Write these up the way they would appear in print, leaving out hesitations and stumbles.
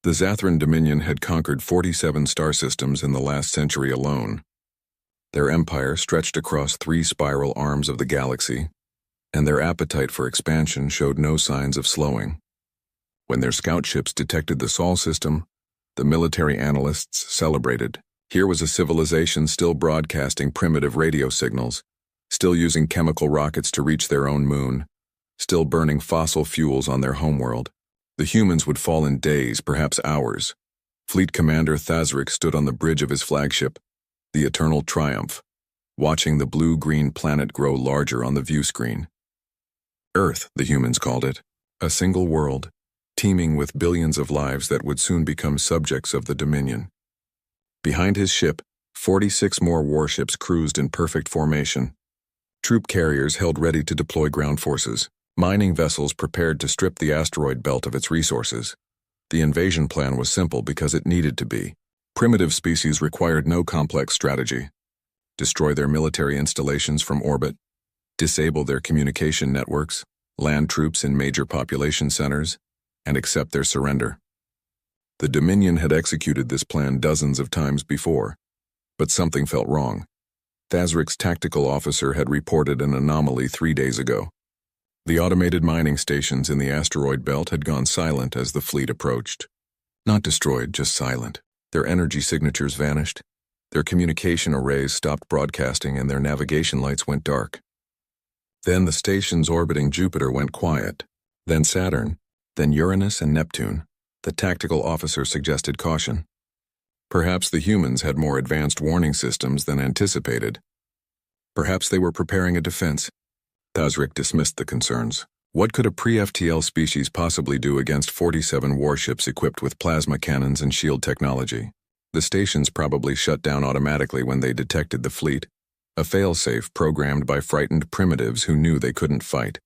The Zathran Dominion had conquered 47 star systems in the last century alone. Their empire stretched across 3 spiral arms of the galaxy, and their appetite for expansion showed no signs of slowing. When their scout ships detected the Sol system, the military analysts celebrated. Here was a civilization still broadcasting primitive radio signals, still using chemical rockets to reach their own moon, still burning fossil fuels on their homeworld. The humans would fall in days, perhaps hours. Fleet Commander Thazrik stood on the bridge of his flagship, the Eternal Triumph, watching the blue-green planet grow larger on the view screen. Earth, the humans called it, a single world, teeming with billions of lives that would soon become subjects of the Dominion. Behind his ship, 46 more warships cruised in perfect formation. Troop carriers held ready to deploy ground forces. Mining vessels prepared to strip the asteroid belt of its resources. The invasion plan was simple because it needed to be. Primitive species required no complex strategy. Destroy their military installations from orbit, disable their communication networks, land troops in major population centers, and accept their surrender. The Dominion had executed this plan dozens of times before, but something felt wrong. Thazrik's tactical officer had reported an anomaly 3 days ago. The automated mining stations in the asteroid belt had gone silent as the fleet approached. Not destroyed, just silent. Their energy signatures vanished. Their communication arrays stopped broadcasting and their navigation lights went dark. Then the stations orbiting Jupiter went quiet. Then Saturn. Then Uranus and Neptune. The tactical officer suggested caution. Perhaps the humans had more advanced warning systems than anticipated. Perhaps they were preparing a defense. Thazrik dismissed the concerns. What could a pre-FTL species possibly do against 47 warships equipped with plasma cannons and shield technology? The stations probably shut down automatically when they detected the fleet, a failsafe programmed by frightened primitives who knew they couldn't fight.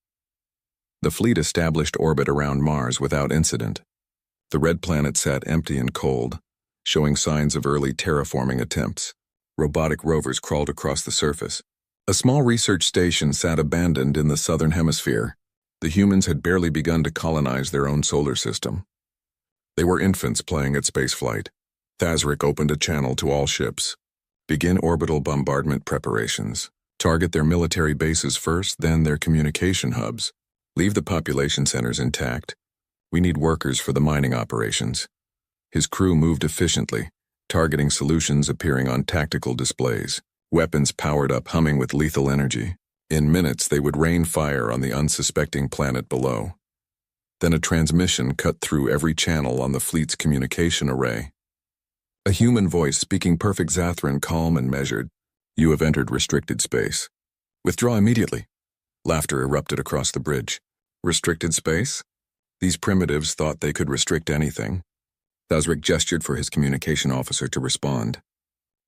The fleet established orbit around Mars without incident. The red planet sat empty and cold, showing signs of early terraforming attempts. Robotic rovers crawled across the surface. A small research station sat abandoned in the southern hemisphere. The humans had barely begun to colonize their own solar system. They were infants playing at spaceflight. Thazrik opened a channel to all ships. Begin orbital bombardment preparations. Target their military bases first, then their communication hubs. Leave the population centers intact. We need workers for the mining operations. His crew moved efficiently, targeting solutions appearing on tactical displays. Weapons powered up, humming with lethal energy. In minutes, they would rain fire on the unsuspecting planet below. Then a transmission cut through every channel on the fleet's communication array. A human voice speaking perfect Zathran, calm and measured. You have entered restricted space. Withdraw immediately. Laughter erupted across the bridge. Restricted space? These primitives thought they could restrict anything. Thazrik gestured for his communication officer to respond.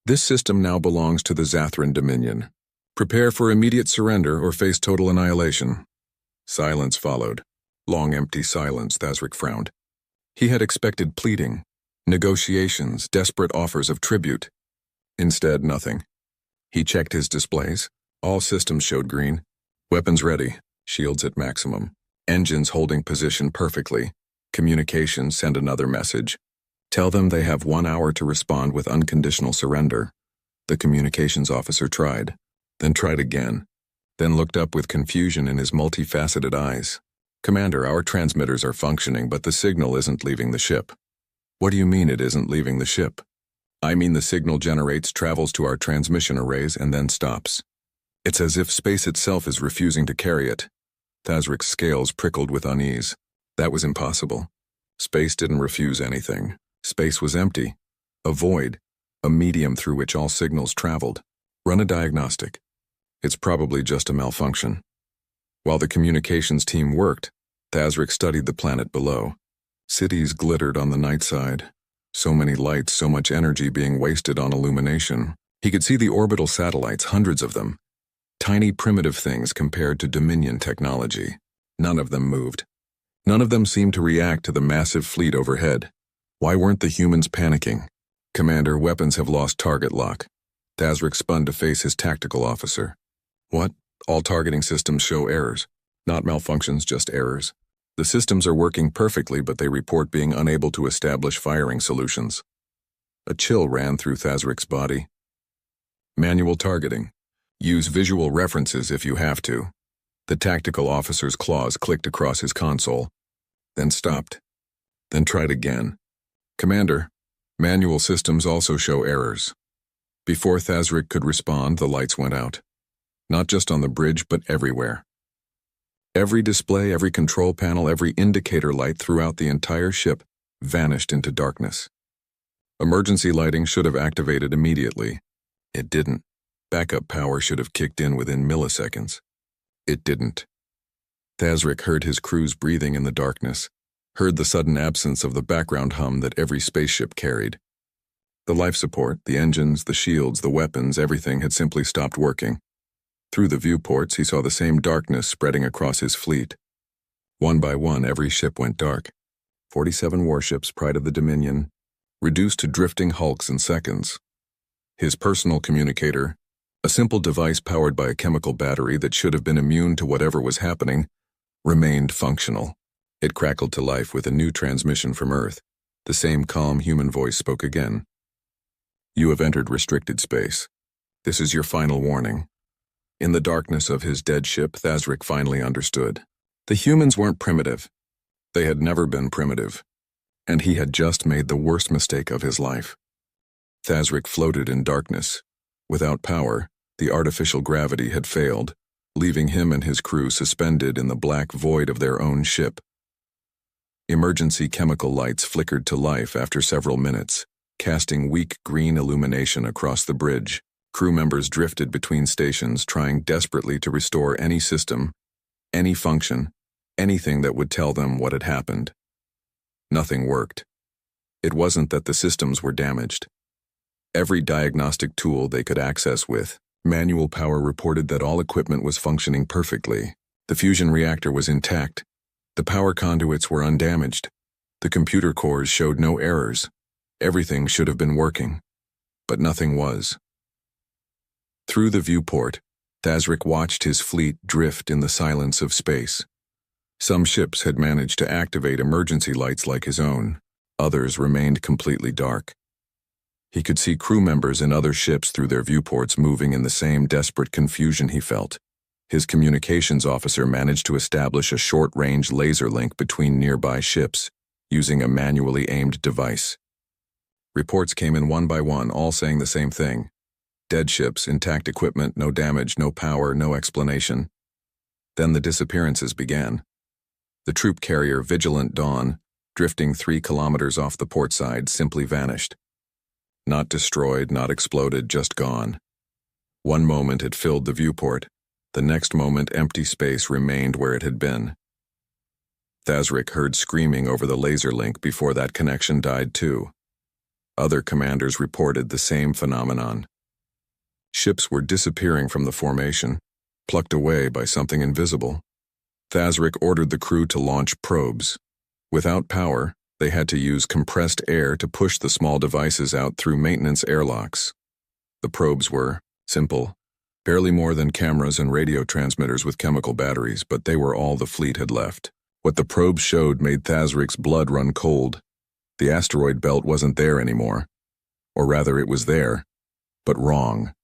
This system now belongs to the Zathran Dominion. Prepare for immediate surrender or face total annihilation. Silence followed. Long, empty silence, Thazrik frowned. He had expected pleading, negotiations, desperate offers of tribute. Instead, nothing. He checked his displays. All systems showed green. Weapons ready, shields at maximum. Engines holding position perfectly. Communications send another message. Tell them they have 1 hour to respond with unconditional surrender. The communications officer tried, then tried again, then looked up with confusion in his multifaceted eyes. Commander, our transmitters are functioning, but the signal isn't leaving the ship. What do you mean it isn't leaving the ship? I mean the signal generates, travels to our transmission arrays, and then stops. It's as if space itself is refusing to carry it. Thazrik's scales prickled with unease. That was impossible. Space didn't refuse anything. Space was empty. A void. A medium through which all signals traveled. Run a diagnostic. It's probably just a malfunction. While the communications team worked, Thazrik studied the planet below. Cities glittered on the night side. So many lights, so much energy being wasted on illumination. He could see the orbital satellites, hundreds of them. Tiny primitive things compared to Dominion technology. None of them moved. None of them seemed to react to the massive fleet overhead. Why weren't the humans panicking? Commander, weapons have lost target lock. Thazrik spun to face his tactical officer. What? All targeting systems show errors. Not malfunctions, just errors. The systems are working perfectly, but they report being unable to establish firing solutions. A chill ran through Thazrik's body. Manual targeting. Use visual references if you have to. The tactical officer's claws clicked across his console, then stopped, then tried again. Commander, manual systems also show errors. Before Thazrik could respond, the lights went out. Not just on the bridge, but everywhere. Every display, every control panel, every indicator light throughout the entire ship vanished into darkness. Emergency lighting should have activated immediately. It didn't. Backup power should have kicked in within milliseconds. It didn't. Thazrik heard his crew's breathing in the darkness, heard the sudden absence of the background hum that every spaceship carried. The life support, the engines, the shields, the weapons, everything had simply stopped working. Through the viewports, he saw the same darkness spreading across his fleet. One by one, every ship went dark. 47 warships, pride of the Dominion, reduced to drifting hulks in seconds. His personal communicator, a simple device powered by a chemical battery that should have been immune to whatever was happening, remained functional. It crackled to life with a new transmission from Earth. The same calm human voice spoke again. You have entered restricted space. This is your final warning. In the darkness of his dead ship, Thazrik finally understood. The humans weren't primitive. They had never been primitive. And he had just made the worst mistake of his life. Thazrik floated in darkness. Without power, the artificial gravity had failed, leaving him and his crew suspended in the black void of their own ship. Emergency chemical lights flickered to life after several minutes, casting weak green illumination across the bridge. Crew members drifted between stations, trying desperately to restore any system, any function, anything that would tell them what had happened. Nothing worked. It wasn't that the systems were damaged. Every diagnostic tool they could access with manual power reported that all equipment was functioning perfectly. The fusion reactor was intact. The power conduits were undamaged. The computer cores showed no errors. Everything should have been working. But nothing was. Through the viewport, Thazrik watched his fleet drift in the silence of space. Some ships had managed to activate emergency lights like his own. Others remained completely dark. He could see crew members in other ships through their viewports moving in the same desperate confusion he felt. His communications officer managed to establish a short-range laser link between nearby ships, using a manually aimed device. Reports came in one by one, all saying the same thing. Dead ships, intact equipment, no damage, no power, no explanation. Then the disappearances began. The troop carrier Vigilant Dawn, drifting 3 kilometers off the port side, simply vanished. Not destroyed, not exploded, just gone. One moment it filled the viewport. The next moment empty space remained where it had been. Thazrik heard screaming over the laser link before that connection died too. Other commanders reported the same phenomenon. Ships were disappearing from the formation, plucked away by something invisible. Thazrik ordered the crew to launch probes. Without power, they had to use compressed air to push the small devices out through maintenance airlocks. The probes were simple, barely more than cameras and radio transmitters with chemical batteries, but they were all the fleet had left. What the probes showed made Thazrik's blood run cold. The asteroid belt wasn't there anymore. Or rather, it was there, but wrong.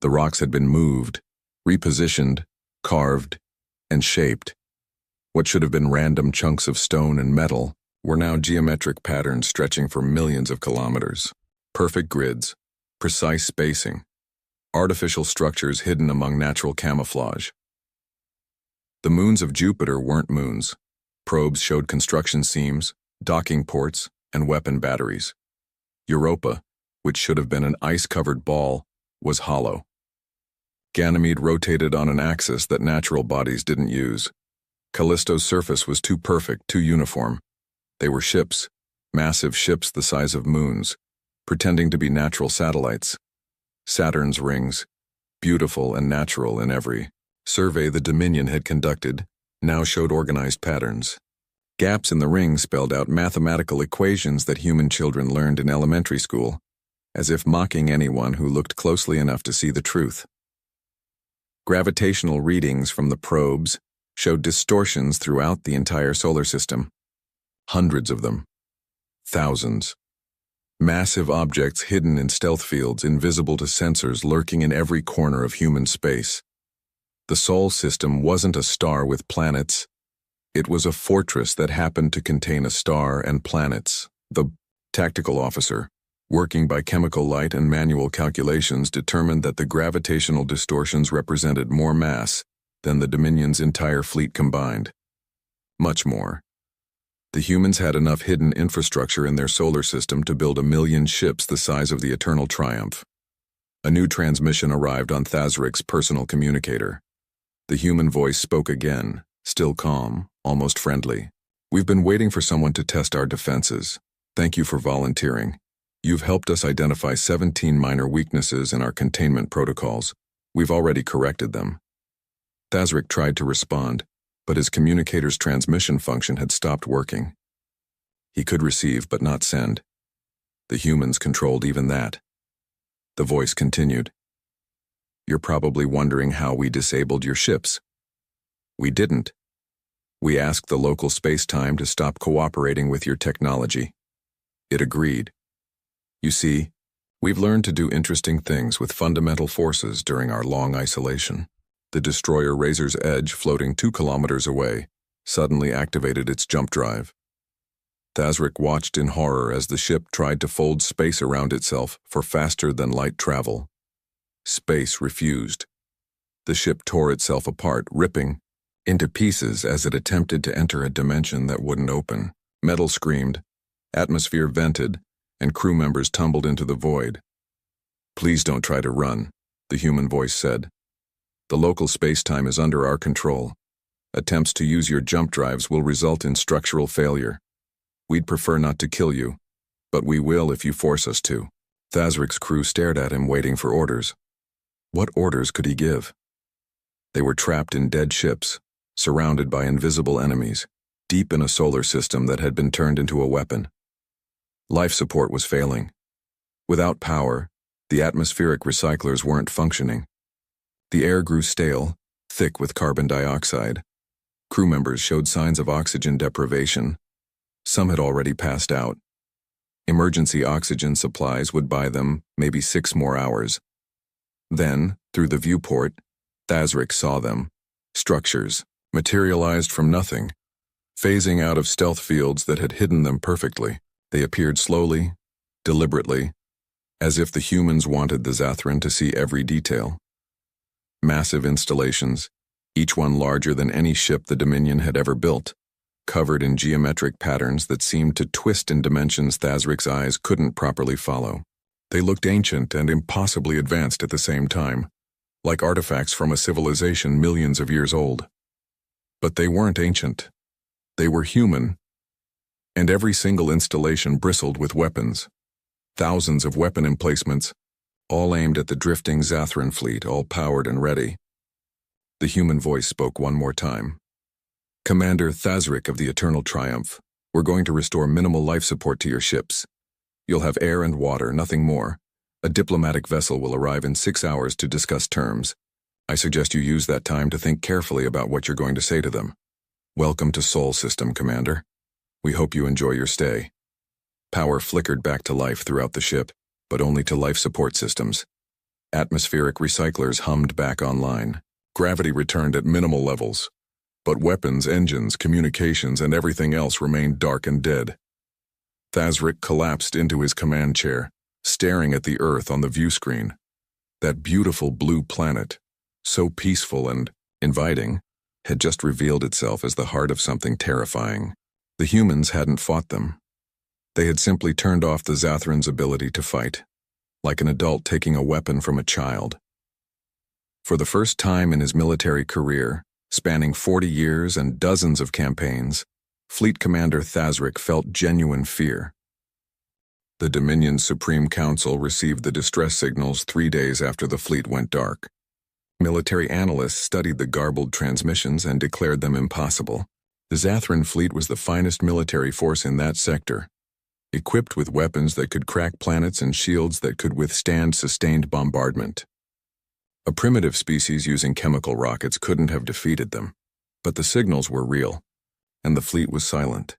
The rocks had been moved, repositioned, carved, and shaped. What should have been random chunks of stone and metal were now geometric patterns stretching for millions of kilometers. Perfect grids, precise spacing, artificial structures hidden among natural camouflage. The moons of Jupiter weren't moons. Probes showed construction seams, docking ports, and weapon batteries. Europa, which should have been an ice-covered ball, was hollow. Ganymede rotated on an axis that natural bodies didn't use. Callisto's surface was too perfect, too uniform. They were ships, massive ships the size of moons, pretending to be natural satellites. Saturn's rings, beautiful and natural in every survey the Dominion had conducted, now showed organized patterns. Gaps in the rings spelled out mathematical equations that human children learned in elementary school, as if mocking anyone who looked closely enough to see the truth. Gravitational readings from the probes, showed distortions throughout the entire solar system. Hundreds of them. Thousands. Massive objects hidden in stealth fields invisible to sensors lurking in every corner of human space. The Sol system wasn't a star with planets. It was a fortress that happened to contain a star and planets. The tactical officer, working by chemical light and manual calculations, determined that the gravitational distortions represented more mass than the Dominion's entire fleet combined. Much more. The humans had enough hidden infrastructure in their solar system to build 1 million ships the size of the Eternal Triumph. A new transmission arrived on Thazrik's personal communicator. The human voice spoke again, still calm, almost friendly. "We've been waiting for someone to test our defenses. Thank you for volunteering. You've helped us identify 17 minor weaknesses in our containment protocols. We've already corrected them." Thazrik tried to respond, but his communicator's transmission function had stopped working. He could receive but not send. The humans controlled even that. The voice continued. "You're probably wondering how we disabled your ships. We didn't. We asked the local space-time to stop cooperating with your technology. It agreed. You see, we've learned to do interesting things with fundamental forces during our long isolation." The destroyer Razor's Edge, floating 2 kilometers away, suddenly activated its jump drive. Thazrik watched in horror as the ship tried to fold space around itself for faster-than-light travel. Space refused. The ship tore itself apart, ripping into pieces as it attempted to enter a dimension that wouldn't open. Metal screamed, atmosphere vented, and crew members tumbled into the void. "Please don't try to run," the human voice said. "The local space-time is under our control. Attempts to use your jump drives will result in structural failure. We'd prefer not to kill you, but we will if you force us to." Thazrik's crew stared at him, waiting for orders. What orders could he give? They were trapped in dead ships, surrounded by invisible enemies, deep in a solar system that had been turned into a weapon. Life support was failing. Without power, the atmospheric recyclers weren't functioning. The air grew stale, thick with carbon dioxide. Crew members showed signs of oxygen deprivation. Some had already passed out. Emergency oxygen supplies would buy them maybe 6 more hours. Then, through the viewport, Thazrik saw them. Structures, materialized from nothing, phasing out of stealth fields that had hidden them perfectly. They appeared slowly, deliberately, as if the humans wanted the Zathran to see every detail. Massive installations, each one larger than any ship the Dominion had ever built, covered in geometric patterns that seemed to twist in dimensions Thazrik's eyes couldn't properly follow. They looked ancient and impossibly advanced at the same time, like artifacts from a civilization millions of years old. But they weren't ancient. They were human. And every single installation bristled with weapons. Thousands of weapon emplacements, all aimed at the drifting Zathran fleet, all powered and ready. The human voice spoke one more time. "Commander Thazrik of the Eternal Triumph, we're going to restore minimal life support to your ships. You'll have air and water, nothing more. A diplomatic vessel will arrive in 6 hours to discuss terms. I suggest you use that time to think carefully about what you're going to say to them. Welcome to Sol System, Commander. We hope you enjoy your stay." Power flickered back to life throughout the ship, but only to life support systems. Atmospheric recyclers hummed back online. Gravity returned at minimal levels, but weapons, engines, communications, and everything else remained dark and dead. Thazrik collapsed into his command chair, staring at the Earth on the view screen. That beautiful blue planet, so peaceful and inviting, had just revealed itself as the heart of something terrifying. The humans hadn't fought them. They had simply turned off the Zathran's ability to fight, like an adult taking a weapon from a child. For the first time in his military career, spanning 40 years and dozens of campaigns, Fleet Commander Thazrik felt genuine fear. The Dominion's Supreme Council received the distress signals 3 days after the fleet went dark. Military analysts studied the garbled transmissions and declared them impossible. The Zathran fleet was the finest military force in that sector, equipped with weapons that could crack planets and shields that could withstand sustained bombardment. A primitive species using chemical rockets couldn't have defeated them, But the signals were real, and the fleet was silent.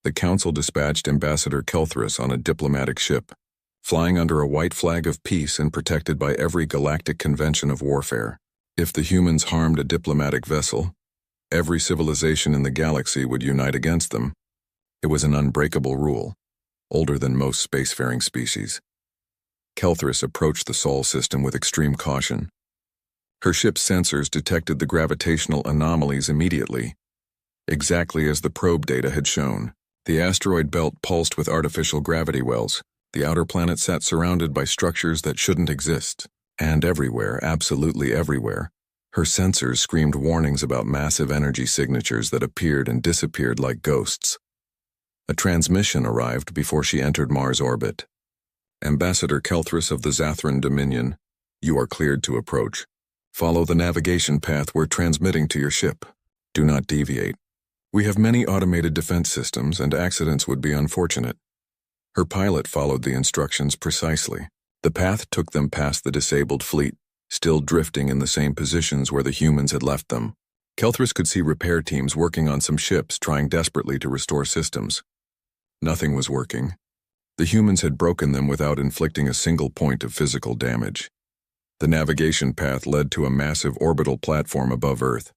The Council dispatched Ambassador Kelthris on a diplomatic ship, flying under a white flag of peace and protected by every galactic convention of warfare. If the humans harmed a diplomatic vessel, every civilization in the galaxy would unite against them. It was an unbreakable rule, older than most spacefaring species. Kelthris approached the Sol system with extreme caution. Her ship's sensors detected the gravitational anomalies immediately, exactly as the probe data had shown. The asteroid belt pulsed with artificial gravity wells. The outer planet sat surrounded by structures that shouldn't exist. And everywhere, absolutely everywhere, her sensors screamed warnings about massive energy signatures that appeared and disappeared like ghosts. A transmission arrived before she entered Mars orbit. Ambassador Kelthris of the Zathran Dominion, you are cleared to approach. Follow the navigation path we're transmitting to your ship. Do not deviate. We have many automated defense systems, and accidents would be unfortunate. Her pilot followed the instructions precisely. The path took them past the disabled fleet, still drifting in the same positions where the humans had left them. Kelthris could see repair teams working on some ships trying desperately to restore systems. Nothing was working. The humans had broken them without inflicting a single point of physical damage. The navigation path led to a massive orbital platform above Earth.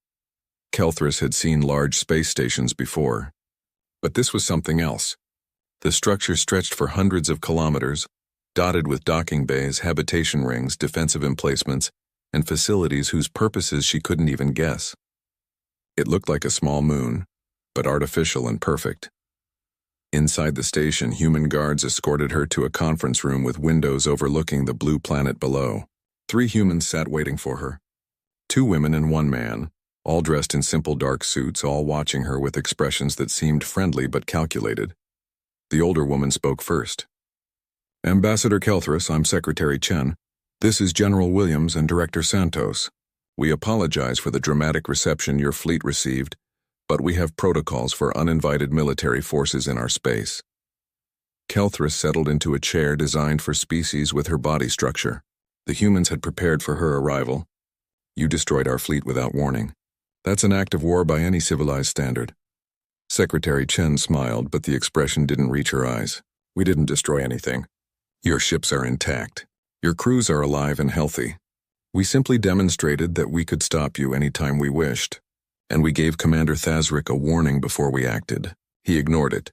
Kelthris had seen large space stations before, but this was something else. The structure stretched for hundreds of kilometers, dotted with docking bays, habitation rings, defensive emplacements, and facilities whose purposes she couldn't even guess. It looked like a small moon, but artificial and perfect. Inside the station, human guards escorted her to a conference room with windows overlooking the blue planet below. 3 humans sat waiting for her. 2 women and 1 man, all dressed in simple dark suits, all watching her with expressions that seemed friendly but calculated. The older woman spoke first. Ambassador Kelthris, I'm Secretary Chen. This is General Williams and Director Santos. We apologize for the dramatic reception your fleet received, but we have protocols for uninvited military forces in our space. Kelthris settled into a chair designed for species with her body structure. The humans had prepared for her arrival. You destroyed our fleet without warning. That's an act of war by any civilized standard. Secretary Chen smiled, but the expression didn't reach her eyes. We didn't destroy anything. Your ships are intact. Your crews are alive and healthy. We simply demonstrated that we could stop you anytime we wished, and we gave Commander Thazric a warning before we acted. He ignored it.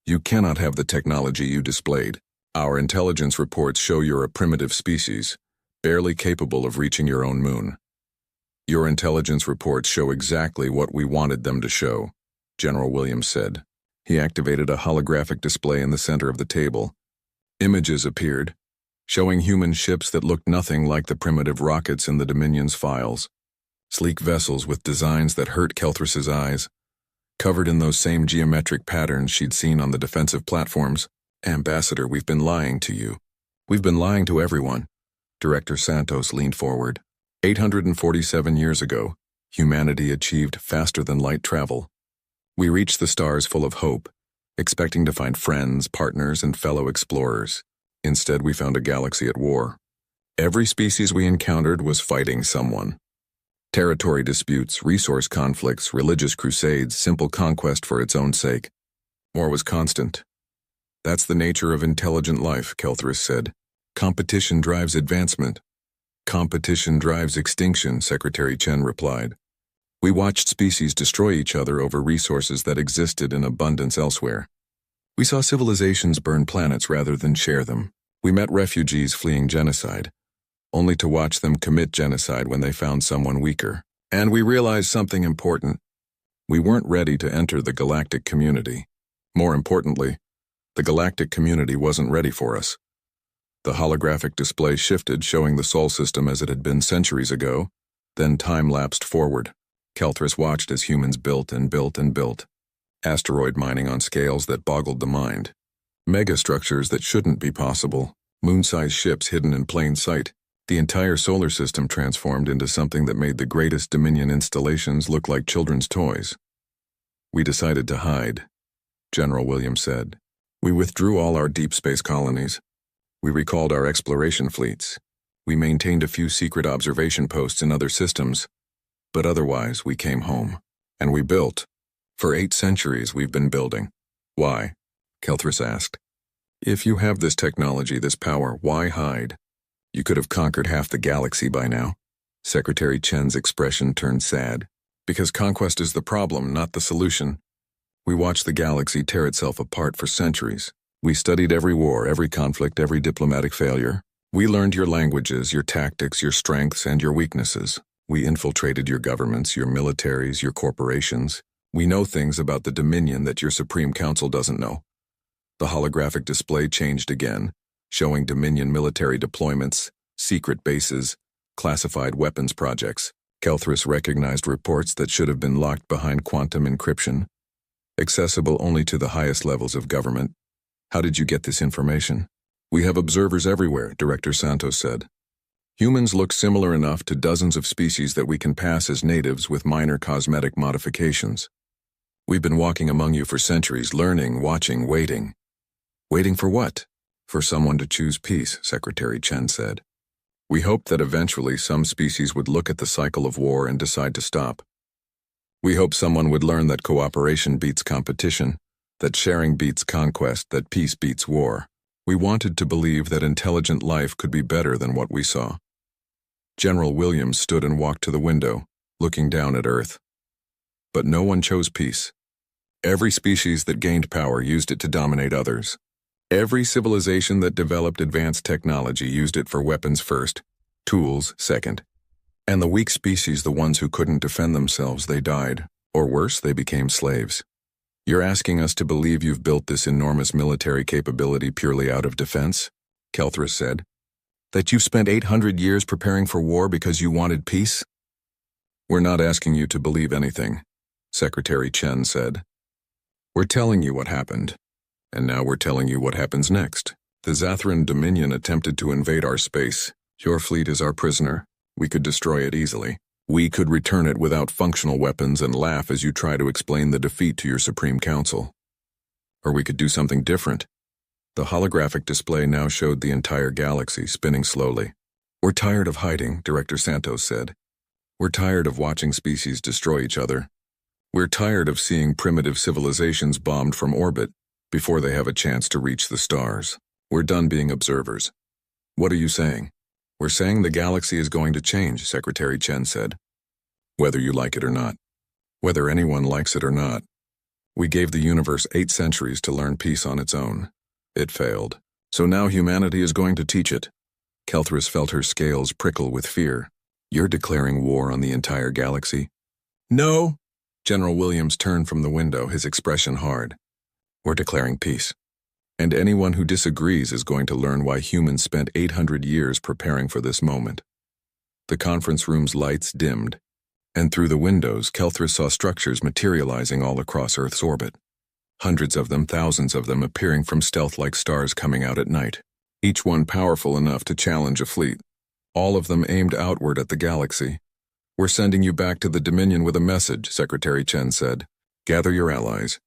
You cannot have the technology you displayed. Our intelligence reports show you're a primitive species, barely capable of reaching your own moon. Your intelligence reports show exactly what we wanted them to show, General Williams said. He activated a holographic display in the center of the table. Images appeared, showing human ships that looked nothing like the primitive rockets in the Dominion's files. Sleek vessels with designs that hurt Kelthris's eyes, covered in those same geometric patterns she'd seen on the defensive platforms. Ambassador, we've been lying to you. We've been lying to everyone. Director Santos leaned forward. 847 years ago, humanity achieved faster-than-light travel. We reached the stars full of hope, expecting to find friends, partners, and fellow explorers. Instead, we found a galaxy at war. Every species we encountered was fighting someone. Territory disputes, resource conflicts, religious crusades, simple conquest for its own sake. War was constant. That's the nature of intelligent life, Kelthris said. Competition drives advancement. Competition drives extinction, Secretary Chen replied. We watched species destroy each other over resources that existed in abundance elsewhere. We saw civilizations burn planets rather than share them. We met refugees fleeing genocide, only to watch them commit genocide when they found someone weaker. And we realized something important. We weren't ready to enter the galactic community. More importantly, the galactic community wasn't ready for us. The holographic display shifted, showing the Sol system as it had been centuries ago, then time lapsed forward. Kelthris watched as humans built and built and built. Asteroid mining on scales that boggled the mind. Megastructures that shouldn't be possible. Moon-sized ships hidden in plain sight. The entire solar system transformed into something that made the greatest Dominion installations look like children's toys. We decided to hide, General Williams said. We withdrew all our deep space colonies. We recalled our exploration fleets. We maintained a few secret observation posts in other systems. But otherwise, we came home. And we built. For 8 centuries we've been building. Why? Kelthris asked. If you have this technology, this power, why hide? You could have conquered half the galaxy by now. Secretary Chen's expression turned sad. Because conquest is the problem, not the solution. We watched the galaxy tear itself apart for centuries. We studied every war, every conflict, every diplomatic failure. We learned your languages, your tactics, your strengths, and your weaknesses. We infiltrated your governments, your militaries, your corporations. We know things about the Dominion that your Supreme Council doesn't know. The holographic display changed again, showing Dominion military deployments, secret bases, classified weapons projects. Kelthris recognized reports that should have been locked behind quantum encryption, accessible only to the highest levels of government. How did you get this information? We have observers everywhere, Director Santos said. Humans look similar enough to dozens of species that we can pass as natives with minor cosmetic modifications. We've been walking among you for centuries, learning, watching, waiting. Waiting for what? For someone to choose peace, Secretary Chen said. We hoped that eventually some species would look at the cycle of war and decide to stop. We hoped someone would learn that cooperation beats competition, that sharing beats conquest, that peace beats war. We wanted to believe that intelligent life could be better than what we saw. General Williams stood and walked to the window, looking down at Earth. But no one chose peace. Every species that gained power used it to dominate others. Every civilization that developed advanced technology used it for weapons first, tools second. And the weak species, the ones who couldn't defend themselves, they died. Or worse, they became slaves. You're asking us to believe you've built this enormous military capability purely out of defense? Kelthris said. That you've spent 800 years preparing for war because you wanted peace? We're not asking you to believe anything, Secretary Chen said. We're telling you what happened. And now we're telling you what happens next. The Zathran Dominion attempted to invade our space. Your fleet is our prisoner. We could destroy it easily. We could return it without functional weapons and laugh as you try to explain the defeat to your Supreme Council. Or we could do something different. The holographic display now showed the entire galaxy spinning slowly. We're tired of hiding, Director Santos said. We're tired of watching species destroy each other. We're tired of seeing primitive civilizations bombed from orbit before they have a chance to reach the stars. We're done being observers. What are you saying? We're saying the galaxy is going to change, Secretary Chen said. Whether you like it or not. Whether anyone likes it or not. We gave the universe 8 centuries to learn peace on its own. It failed. So now humanity is going to teach it. Kelthris felt her scales prickle with fear. You're declaring war on the entire galaxy? No! General Williams turned from the window, his expression hard. We're declaring peace. And anyone who disagrees is going to learn why humans spent 800 years preparing for this moment. The conference room's lights dimmed, and through the windows, Kelthris saw structures materializing all across Earth's orbit. Hundreds of them, thousands of them, appearing from stealth-like stars coming out at night, each one powerful enough to challenge a fleet. All of them aimed outward at the galaxy. We're sending you back to the Dominion with a message, Secretary Chen said. Gather your allies.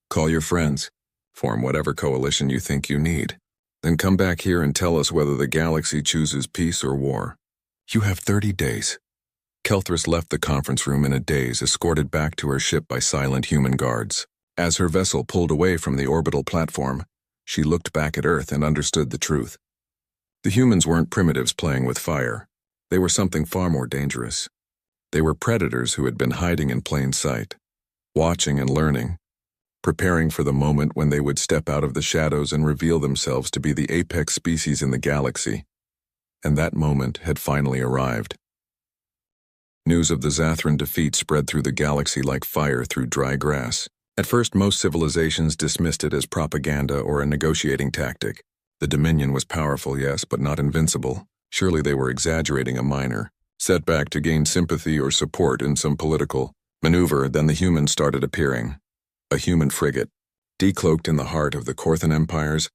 Call your friends. Form whatever coalition you think you need. Then come back here and tell us whether the galaxy chooses peace or war. You have 30 days. Kelthris left the conference room in a daze, escorted back to her ship by silent human guards. As her vessel pulled away from the orbital platform, she looked back at Earth and understood the truth. The humans weren't primitives playing with fire. They were something far more dangerous. They were predators who had been hiding in plain sight, watching and learning, preparing for the moment when they would step out of the shadows and reveal themselves to be the apex species in the galaxy. And that moment had finally arrived. News of the Zathran defeat spread through the galaxy like fire through dry grass. At first, most civilizations dismissed it as propaganda or a negotiating tactic. The Dominion was powerful, yes, but not invincible. Surely they were exaggerating a minor setback to gain sympathy or support in some political maneuver. Then the humans started appearing. A human frigate, decloaked in the heart of the Korthan Empire's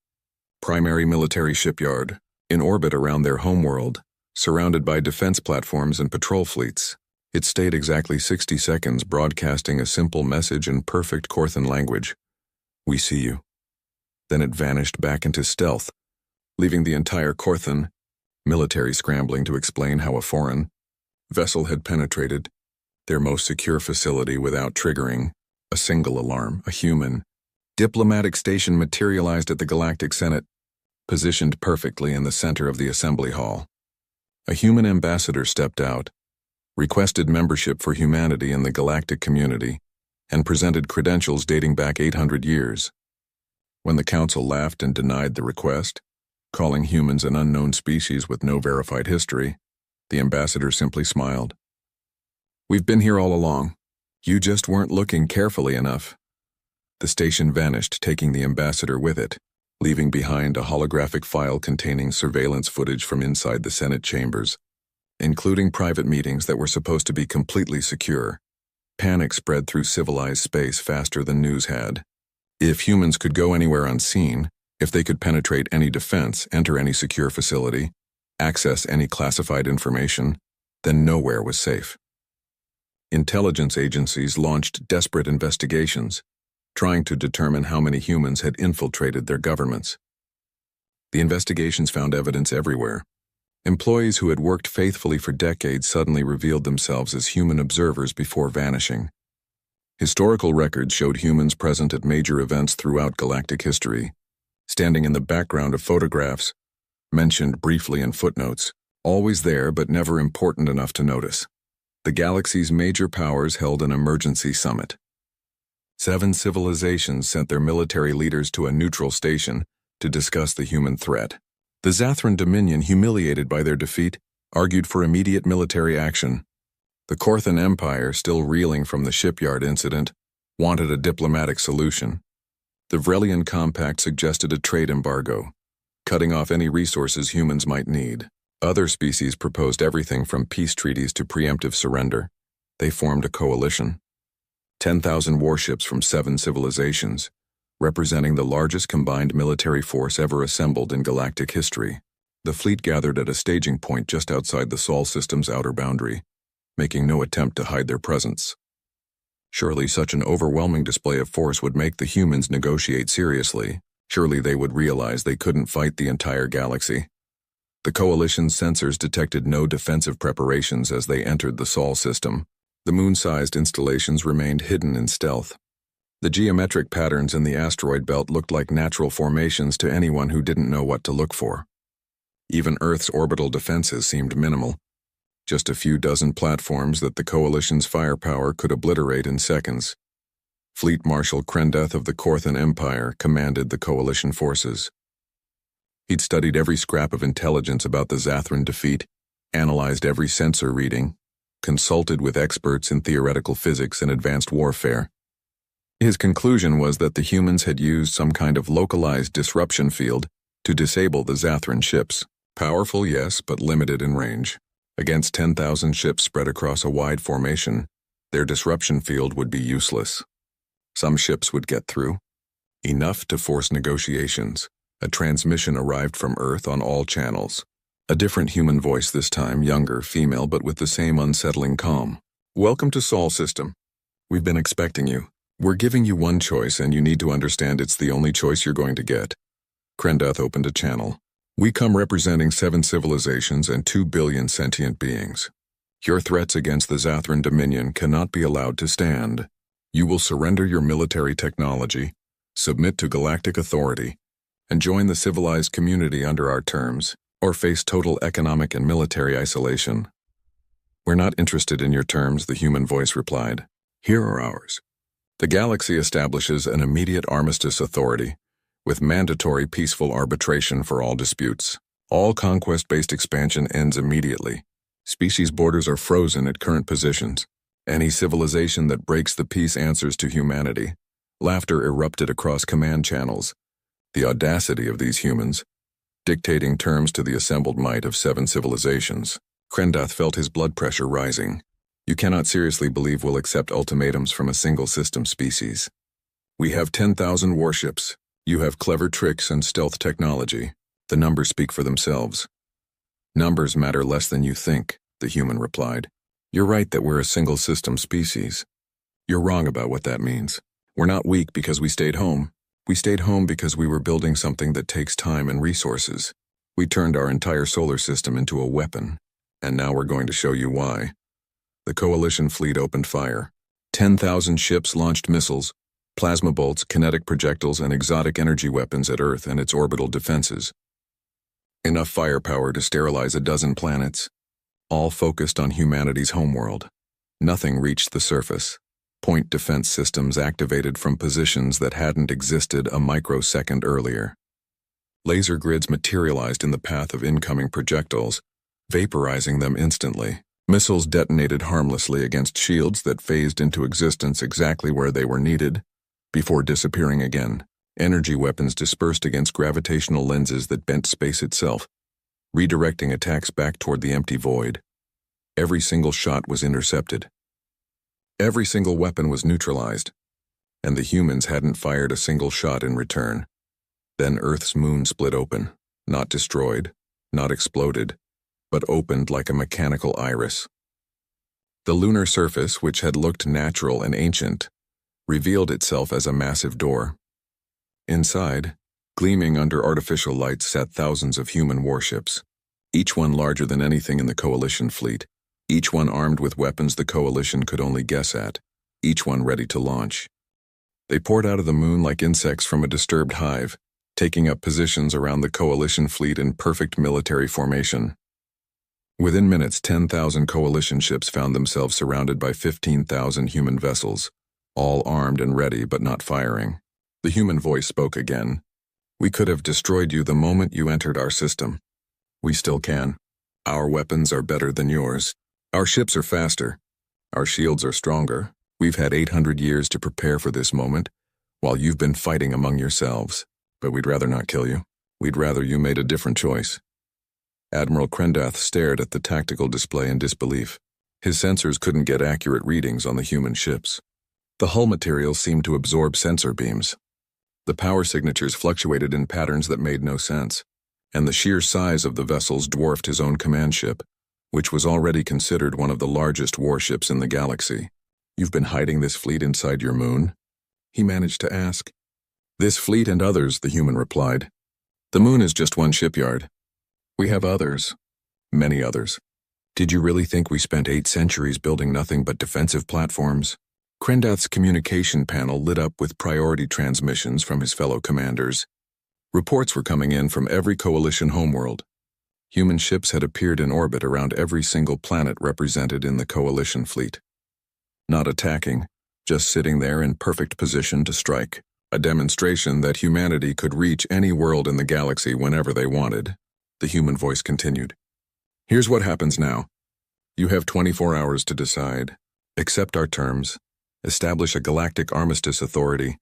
primary military shipyard, in orbit around their homeworld, surrounded by defense platforms and patrol fleets. It stayed exactly 60 seconds, broadcasting a simple message in perfect Korthan language. We see you. Then it vanished back into stealth, leaving the entire Korthan military scrambling to explain how a foreign vessel had penetrated their most secure facility without triggering a single alarm. A human diplomatic station materialized at the Galactic Senate, positioned perfectly in the center of the assembly hall. A human ambassador stepped out, requested membership for humanity in the galactic community, and presented credentials dating back 800 years. When the council laughed and denied the request, calling humans an unknown species with no verified history, the ambassador simply smiled. "We've been here all along. You just weren't looking carefully enough." The station vanished, taking the ambassador with it, leaving behind a holographic file containing surveillance footage from inside the Senate chambers, including private meetings that were supposed to be completely secure. Panic spread through civilized space faster than news had. If humans could go anywhere unseen, if they could penetrate any defense, enter any secure facility, access any classified information, then nowhere was safe. Intelligence agencies launched desperate investigations, trying to determine how many humans had infiltrated their governments. The investigations found evidence everywhere. Employees who had worked faithfully for decades suddenly revealed themselves as human observers before vanishing. Historical records showed humans present at major events throughout galactic history, standing in the background of photographs, mentioned briefly in footnotes, always there but never important enough to notice. The galaxy's major powers held an emergency summit. 7 civilizations sent their military leaders to a neutral station to discuss the human threat. The Zathran Dominion, humiliated by their defeat, argued for immediate military action. The Korthan Empire, still reeling from the shipyard incident, wanted a diplomatic solution. The Vrelian Compact suggested a trade embargo, cutting off any resources humans might need. Other species proposed everything from peace treaties to preemptive surrender. They formed a coalition. 10,000 warships from 7 civilizations, representing the largest combined military force ever assembled in galactic history. The fleet gathered at a staging point just outside the Sol system's outer boundary, making no attempt to hide their presence. Surely such an overwhelming display of force would make the humans negotiate seriously. Surely they would realize they couldn't fight the entire galaxy. The coalition's sensors detected no defensive preparations as they entered the Sol system. The moon-sized installations remained hidden in stealth. The geometric patterns in the asteroid belt looked like natural formations to anyone who didn't know what to look for. Even Earth's orbital defenses seemed minimal. Just a few dozen platforms that the coalition's firepower could obliterate in seconds. Fleet Marshal Krendeth of the Korthan Empire commanded the coalition forces. He'd studied every scrap of intelligence about the Zathran defeat, analyzed every sensor reading, consulted with experts in theoretical physics and advanced warfare. His conclusion was that the humans had used some kind of localized disruption field to disable the Zathran ships. Powerful, yes, but limited in range. Against 10,000 ships spread across a wide formation, their disruption field would be useless. Some ships would get through. Enough to force negotiations. A transmission arrived from Earth on all channels. A different human voice this time, younger, female, but with the same unsettling calm. "Welcome to Sol System. We've been expecting you. We're giving you one choice, and you need to understand it's the only choice you're going to get." Krendeth opened a channel. "We come representing 7 civilizations and 2 billion sentient beings. Your threats against the Zathran Dominion cannot be allowed to stand. You will surrender your military technology, submit to galactic authority, and join the civilized community under our terms, or face total economic and military isolation." "We're not interested in your terms," the human voice replied. "Here are ours. The galaxy establishes an immediate armistice authority, with mandatory peaceful arbitration for all disputes. All conquest-based expansion ends immediately. Species borders are frozen at current positions. Any civilization that breaks the peace answers to humanity." Laughter erupted across command channels. The audacity of these humans, dictating terms to the assembled might of 7 civilizations. Krendeth felt his blood pressure rising. "You cannot seriously believe we'll accept ultimatums from a single system species. We have 10,000 warships. You have clever tricks and stealth technology. The numbers speak for themselves." "Numbers matter less than you think," the human replied. "You're right that we're a single system species. You're wrong about what that means. We're not weak because we stayed home. We stayed home because we were building something that takes time and resources. We turned our entire solar system into a weapon, and now we're going to show you why." The coalition fleet opened fire. 10,000 ships launched missiles, plasma bolts, kinetic projectiles, and exotic energy weapons at Earth and its orbital defenses. Enough firepower to sterilize a dozen planets, all focused on humanity's homeworld. Nothing reached the surface. Point defense systems activated from positions that hadn't existed a microsecond earlier. Laser grids materialized in the path of incoming projectiles, vaporizing them instantly. Missiles detonated harmlessly against shields that phased into existence exactly where they were needed, before disappearing again. Energy weapons dispersed against gravitational lenses that bent space itself, redirecting attacks back toward the empty void. Every single shot was intercepted. Every single weapon was neutralized, and the humans hadn't fired a single shot in return. Then Earth's moon split open, not destroyed, not exploded, but opened like a mechanical iris. The lunar surface, which had looked natural and ancient, revealed itself as a massive door. Inside, gleaming under artificial lights, sat thousands of human warships, each one larger than anything in the Coalition fleet, each one armed with weapons the Coalition could only guess at, each one ready to launch. They poured out of the moon like insects from a disturbed hive, taking up positions around the Coalition fleet in perfect military formation. Within minutes, 10,000 Coalition ships found themselves surrounded by 15,000 human vessels, all armed and ready but not firing. The human voice spoke again. "We could have destroyed you the moment you entered our system. We still can. Our weapons are better than yours. Our ships are faster. Our shields are stronger. We've had 800 years to prepare for this moment, while you've been fighting among yourselves. But we'd rather not kill you. We'd rather you made a different choice." Admiral Krendath stared at the tactical display in disbelief. His sensors couldn't get accurate readings on the human ships. The hull material seemed to absorb sensor beams. The power signatures fluctuated in patterns that made no sense, and the sheer size of the vessels dwarfed his own command ship, which was already considered one of the largest warships in the galaxy. "You've been hiding this fleet inside your moon?" he managed to ask. "This fleet and others," the human replied. "The moon is just one shipyard. We have others. Many others. Did you really think we spent 8 centuries building nothing but defensive platforms?" Krendath's communication panel lit up with priority transmissions from his fellow commanders. Reports were coming in from every Coalition homeworld. Human ships had appeared in orbit around every single planet represented in the Coalition fleet. Not attacking, just sitting there in perfect position to strike. A demonstration that humanity could reach any world in the galaxy whenever they wanted. The human voice continued. "Here's what happens now. You have 24 hours to decide. Accept our terms, establish a galactic armistice authority,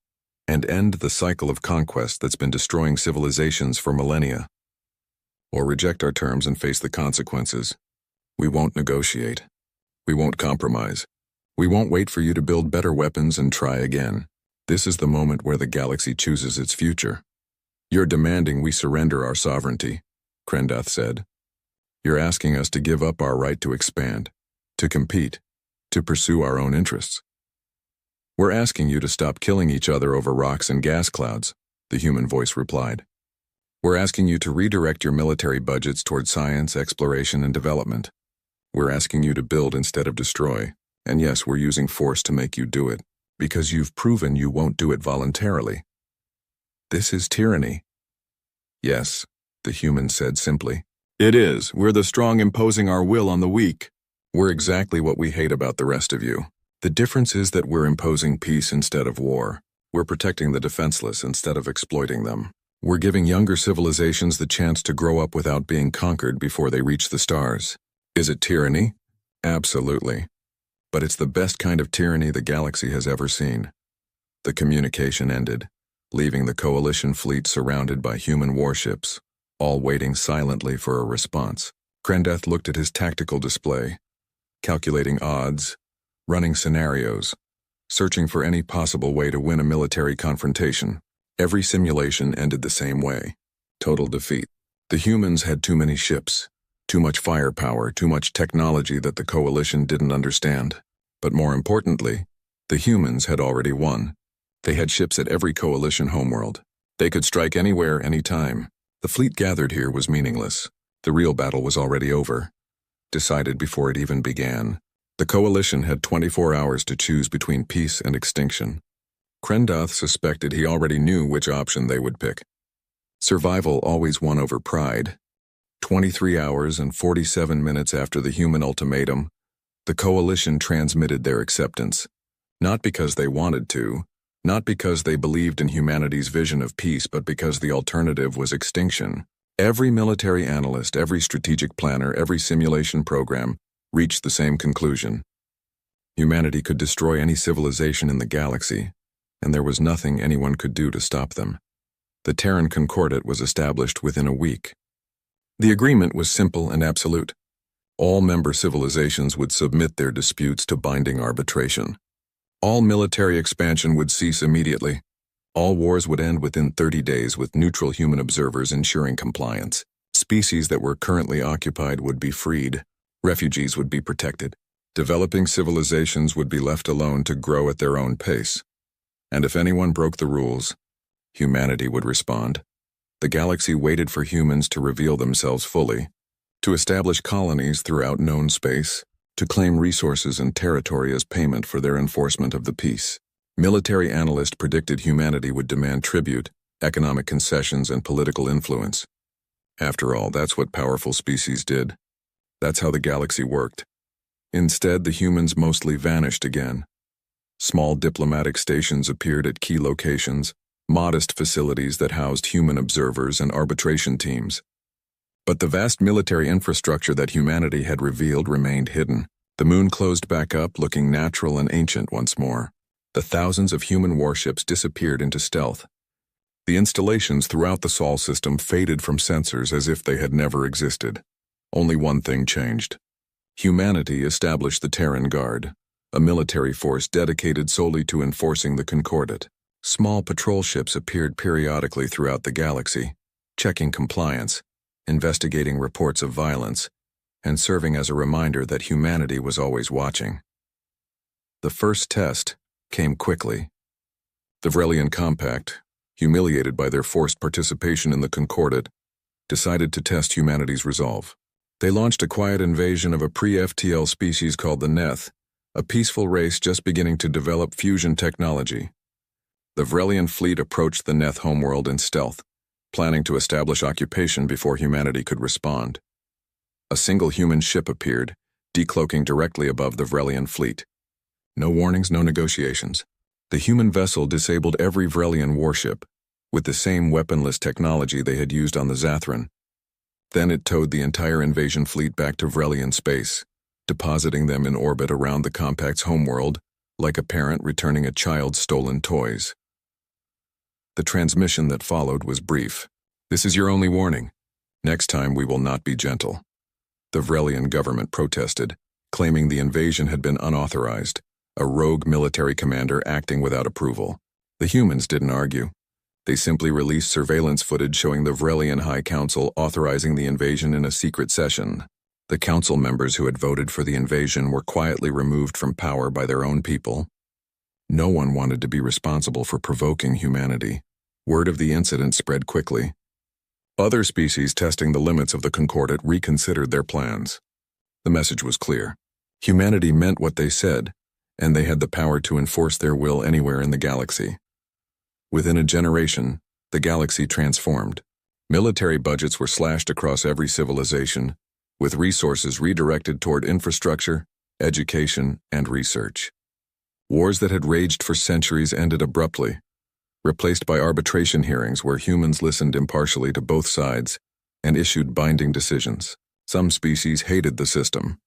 and end the cycle of conquest that's been destroying civilizations for millennia. Or reject our terms and face the consequences. We won't negotiate. We won't compromise. We won't wait for you to build better weapons and try again. This is the moment where the galaxy chooses its future. You're demanding we surrender our sovereignty," Krendath said. "You're asking us to give up our right to expand, to compete, to pursue our own interests. We're asking you to stop killing each other over rocks and gas clouds," the human voice replied. "We're asking you to redirect your military budgets toward science, exploration, and development. We're asking you to build instead of destroy. And yes, we're using force to make you do it, because you've proven you won't do it voluntarily. This is tyranny." "Yes," the human said simply. "It is. We're the strong imposing our will on the weak. We're exactly what we hate about the rest of you. The difference is that we're imposing peace instead of war. We're protecting the defenseless instead of exploiting them. We're giving younger civilizations the chance to grow up without being conquered before they reach the stars. Is it tyranny? Absolutely. But it's the best kind of tyranny the galaxy has ever seen." The communication ended, leaving the Coalition fleet surrounded by human warships, all waiting silently for a response. Krendath looked at his tactical display, calculating odds, running scenarios, searching for any possible way to win a military confrontation. Every simulation ended the same way: total defeat. The humans had too many ships, too much firepower, too much technology that the Coalition didn't understand. But more importantly, the humans had already won. They had ships at every Coalition homeworld. They could strike anywhere, anytime. The fleet gathered here was meaningless. The real battle was already over, decided before it even began. The coalition had 24 hours to choose between peace and extinction. Krendoth suspected he already knew which option they would pick. Survival always won over pride. 23 hours and 47 minutes after the human ultimatum, the coalition transmitted their acceptance. Not because they wanted to, not because they believed in humanity's vision of peace, but because the alternative was extinction. Every military analyst, every strategic planner, every simulation program reached the same conclusion. Humanity could destroy any civilization in the galaxy, and there was nothing anyone could do to stop them. The Terran Concordat was established within a week. The agreement was simple and absolute. All member civilizations would submit their disputes to binding arbitration. All military expansion would cease immediately. All wars would end within 30 days with neutral human observers ensuring compliance. Species that were currently occupied would be freed. Refugees would be protected. Developing civilizations would be left alone to grow at their own pace. And if anyone broke the rules, humanity would respond. The galaxy waited for humans to reveal themselves fully, to establish colonies throughout known space, to claim resources and territory as payment for their enforcement of the peace. Military analysts predicted humanity would demand tribute, economic concessions, and political influence. After all, that's what powerful species did. That's how the galaxy worked. Instead, the humans mostly vanished again. Small diplomatic stations appeared at key locations, modest facilities that housed human observers and arbitration teams. But the vast military infrastructure that humanity had revealed remained hidden. The moon closed back up, looking natural and ancient once more. The thousands of human warships disappeared into stealth. The installations throughout the Sol system faded from sensors as if they had never existed. Only one thing changed. Humanity established the Terran Guard, a military force dedicated solely to enforcing the Concordat. Small patrol ships appeared periodically throughout the galaxy, checking compliance, investigating reports of violence, and serving as a reminder that humanity was always watching. The first test came quickly. The Vrelian Compact, humiliated by their forced participation in the Concordat, decided to test humanity's resolve. They launched a quiet invasion of a pre-FTL species called the Neth, a peaceful race just beginning to develop fusion technology. The Vrelian fleet approached the Neth homeworld in stealth, planning to establish occupation before humanity could respond. A single human ship appeared, decloaking directly above the Vrelian fleet. No warnings, no negotiations. The human vessel disabled every Vrelian warship, with the same weaponless technology they had used on the Zathran. Then it towed the entire invasion fleet back to Vrelian space, depositing them in orbit around the Compact's homeworld, like a parent returning a child's stolen toys. The transmission that followed was brief. "This is your only warning. Next time we will not be gentle." The Vrelian government protested, claiming the invasion had been unauthorized, a rogue military commander acting without approval. The humans didn't argue. They simply released surveillance footage showing the Vrelian High Council authorizing the invasion in a secret session. The council members who had voted for the invasion were quietly removed from power by their own people. No one wanted to be responsible for provoking humanity. Word of the incident spread quickly. Other species testing the limits of the Concordat reconsidered their plans. The message was clear. Humanity meant what they said, and they had the power to enforce their will anywhere in the galaxy. Within a generation, the galaxy transformed. Military budgets were slashed across every civilization, with resources redirected toward infrastructure, education, and research. Wars that had raged for centuries ended abruptly, replaced by arbitration hearings where humans listened impartially to both sides and issued binding decisions. Some species hated the system,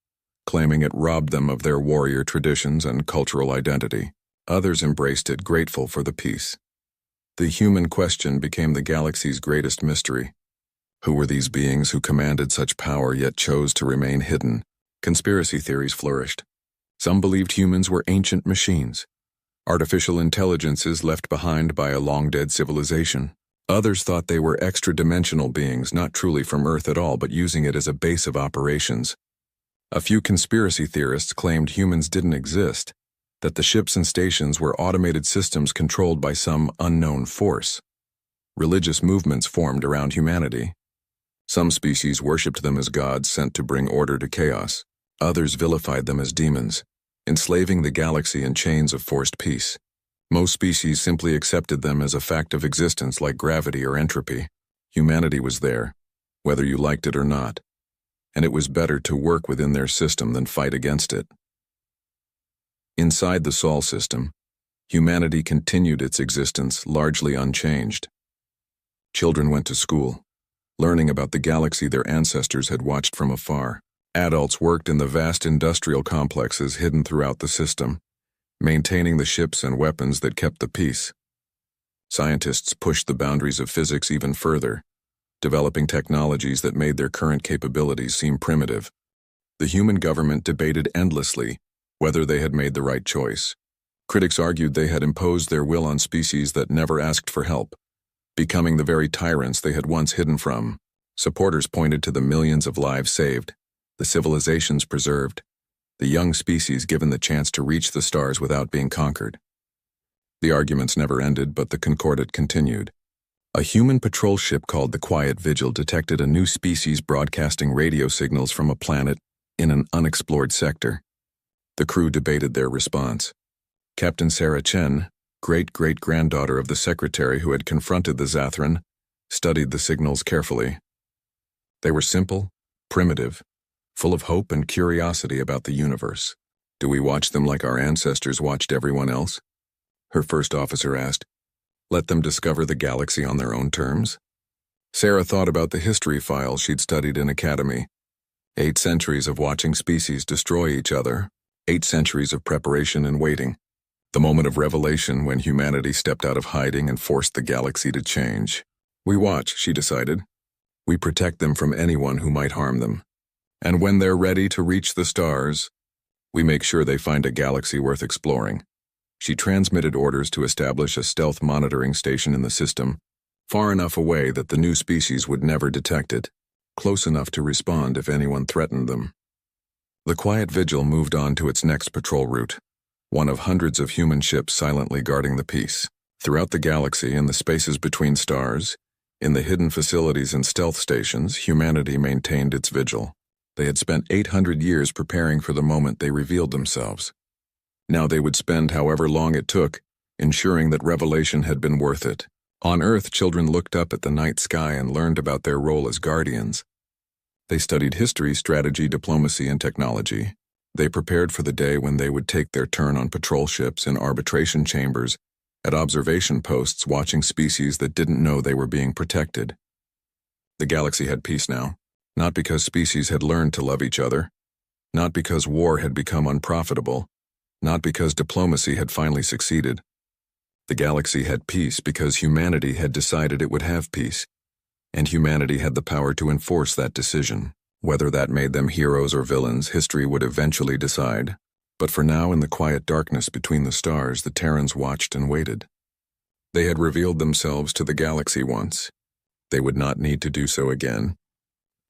claiming it robbed them of their warrior traditions and cultural identity. Others embraced it, grateful for the peace. The human question became the galaxy's greatest mystery. Who were these beings who commanded such power yet chose to remain hidden? Conspiracy theories flourished. Some believed humans were ancient machines, artificial intelligences left behind by a long-dead civilization. Others thought they were extra-dimensional beings, not truly from Earth at all, but using it as a base of operations. A few conspiracy theorists claimed humans didn't exist, that the ships and stations were automated systems controlled by some unknown force. Religious movements formed around humanity. Some species worshipped them as gods sent to bring order to chaos. Others vilified them as demons, enslaving the galaxy in chains of forced peace. Most species simply accepted them as a fact of existence like gravity or entropy. Humanity was there, whether you liked it or not, and it was better to work within their system than fight against it. Inside the Sol system, humanity continued its existence largely unchanged. Children went to school, learning about the galaxy their ancestors had watched from afar. Adults worked in the vast industrial complexes hidden throughout the system, maintaining the ships and weapons that kept the peace. Scientists pushed the boundaries of physics even further, developing technologies that made their current capabilities seem primitive. The human government debated endlessly whether they had made the right choice. Critics argued they had imposed their will on species that never asked for help, becoming the very tyrants they had once hidden from. Supporters pointed to the millions of lives saved, the civilizations preserved, the young species given the chance to reach the stars without being conquered. The arguments never ended, but the concordate continued. A human patrol ship called the Quiet Vigil detected a new species broadcasting radio signals from a planet in an unexplored sector. The crew debated their response. Captain Sarah Chen, great-great-granddaughter of the secretary who had confronted the Zathran, studied the signals carefully. They were simple, primitive, full of hope and curiosity about the universe. Do we watch them like our ancestors watched everyone else? Her first officer asked. Let them discover the galaxy on their own terms? Sarah thought about the history files she'd studied in academy. 8 centuries of watching species destroy each other, 8 centuries of preparation and waiting. The moment of revelation when humanity stepped out of hiding and forced the galaxy to change. We watch, she decided. We protect them from anyone who might harm them. And when they're ready to reach the stars, we make sure they find a galaxy worth exploring. She transmitted orders to establish a stealth monitoring station in the system, far enough away that the new species would never detect it, close enough to respond if anyone threatened them. The Quiet Vigil moved on to its next patrol route, one of hundreds of human ships silently guarding the peace. Throughout the galaxy, in the spaces between stars, in the hidden facilities and stealth stations, humanity maintained its vigil. They had spent 800 years preparing for the moment they revealed themselves. Now they would spend however long it took, ensuring that revelation had been worth it. On Earth, children looked up at the night sky and learned about their role as guardians. They studied history, strategy, diplomacy, and technology. They prepared for the day when they would take their turn on patrol ships, in arbitration chambers, at observation posts watching species that didn't know they were being protected. The galaxy had peace now, not because species had learned to love each other, not because war had become unprofitable, not because diplomacy had finally succeeded. The galaxy had peace because humanity had decided it would have peace, and humanity had the power to enforce that decision. Whether that made them heroes or villains, history would eventually decide. But for now, in the quiet darkness between the stars, the Terrans watched and waited. They had revealed themselves to the galaxy once. They would not need to do so again.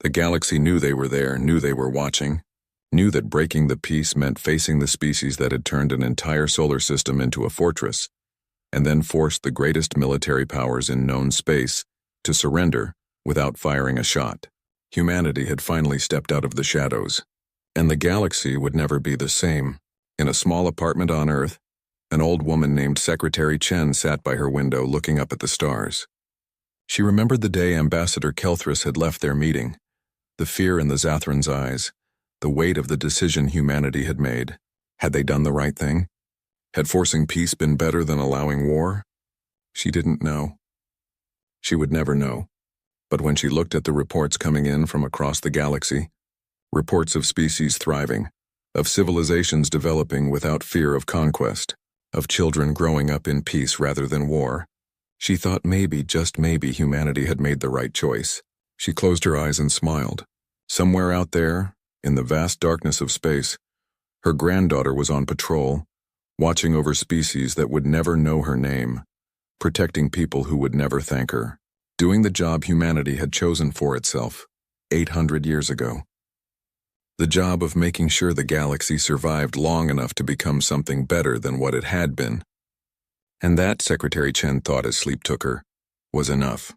The galaxy knew they were there, knew they were watching, knew that breaking the peace meant facing the species that had turned an entire solar system into a fortress, and then forced the greatest military powers in known space to surrender without firing a shot. Humanity had finally stepped out of the shadows, and the galaxy would never be the same. In a small apartment on Earth, an old woman named Secretary Chen sat by her window looking up at the stars. She remembered the day Ambassador Kelthris had left their meeting, the fear in the Zathran's eyes, the weight of the decision humanity had made. Had they done the right thing? Had forcing peace been better than allowing war? She didn't know. She would never know. But when she looked at the reports coming in from across the galaxy, reports of species thriving, of civilizations developing without fear of conquest, of children growing up in peace rather than war, she thought maybe, just maybe, humanity had made the right choice. She closed her eyes and smiled. Somewhere out there, in the vast darkness of space, her granddaughter was on patrol, watching over species that would never know her name, protecting people who would never thank her, doing the job humanity had chosen for itself 800 years ago. The job of making sure the galaxy survived long enough to become something better than what it had been. And that, Secretary Chen thought as sleep took her, was enough.